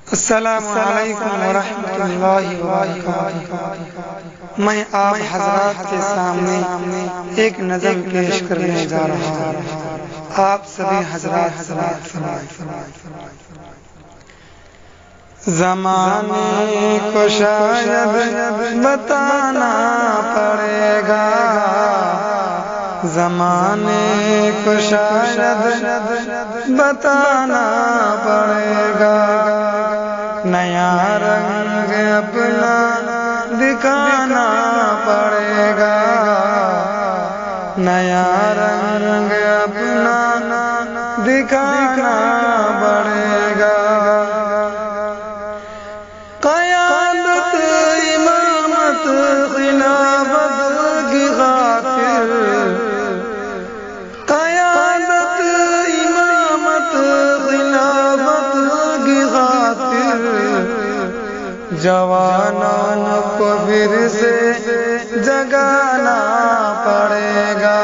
السلام علیکم ورحمۃ اللہ وبرکاتہ۔ میں آپ حضرات کے سامنے ایک نظم پیش کرنے جا رہا ہوں، آپ سبھی حضرات سماعت فرمائیں۔ زمانے کو شاید بتانا پڑے گا، زمانے کو شاید بتانا پڑے گا، نیا رنگ اپنا دکھانا پڑے گا، نیا رنگ اپنا دکھانا پڑے گا۔ قیادت امامت خلافت کی خاطر، قیادت امامت خلافت کی خاطر، جوانوں کو پھر سے جگانا پڑے گا،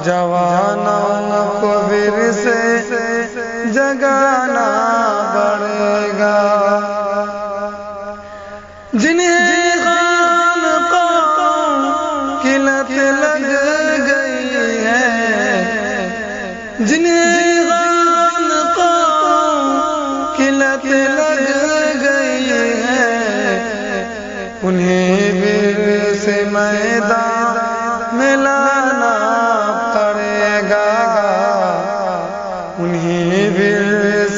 جوانوں کو پھر سے جگانا پڑے گا۔ جنہیں خانقاہوں کی لت لگ گئی ہے، جنہیں خانقاہوں کی لت لگ گئی ہے، انہیں پھر سے میدان میں لانا پڑے گا، انہیں پھر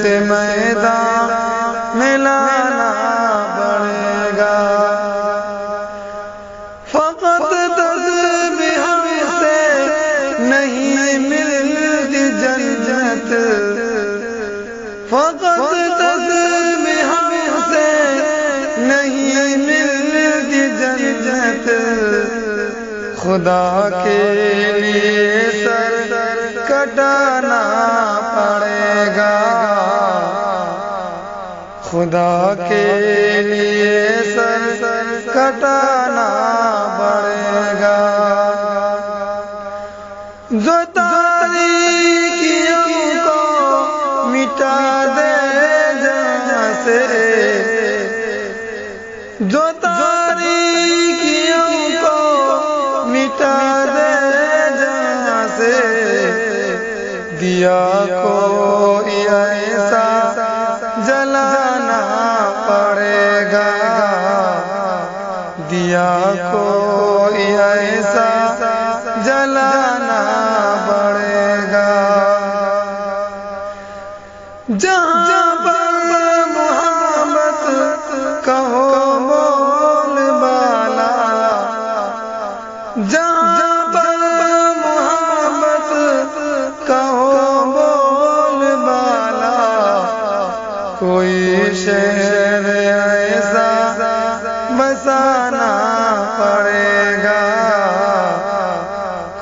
سے میدان میں لانا پڑے گا۔ فقط تسبیح سے نہیں ملتی جنت، فقط تسبیح سے نہیں ملتی جنت، خدا کے لیے سر کٹانا پڑے گا، خدا کے لیے سر کٹانا پڑے گا۔ جو تاریکیوں کو مٹا دے جہاں سے، جو تاریکیوں کو مٹا دے جہاں سے، دیا کوئی ایسا جلانا پڑے گا، دیا کوئی ایسا جلانا پڑے گا۔ جہاں پر محبت کہو بول بالا، جہاں پر محبت کہو بول بالا، کوئی شہر ایسا بسانا پڑے گا،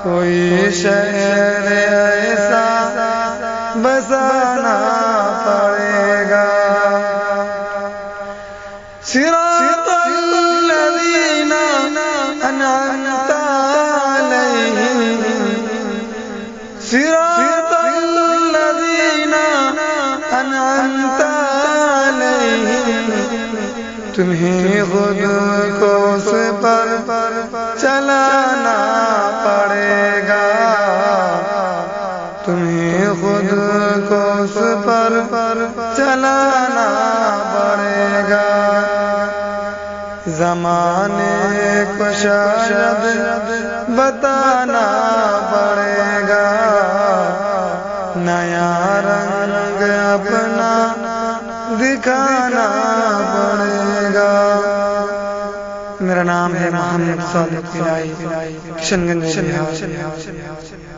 کوئی شہر ایسا بسانا پڑے گا۔ صراط الذین انعمت علیہم، صراط الذین انعمت علیہم، تمہیں خود کو اس پر چلانا پڑے گا، تمہیں خود کو اس پر چلانا پڑے گا۔ زمانے کو شاید بتانا پڑے گا، نیا رنگ اپنا دکھانا پڑے گا۔ میرا نام ہے محمد صادق الہی، کشن گنج بہار۔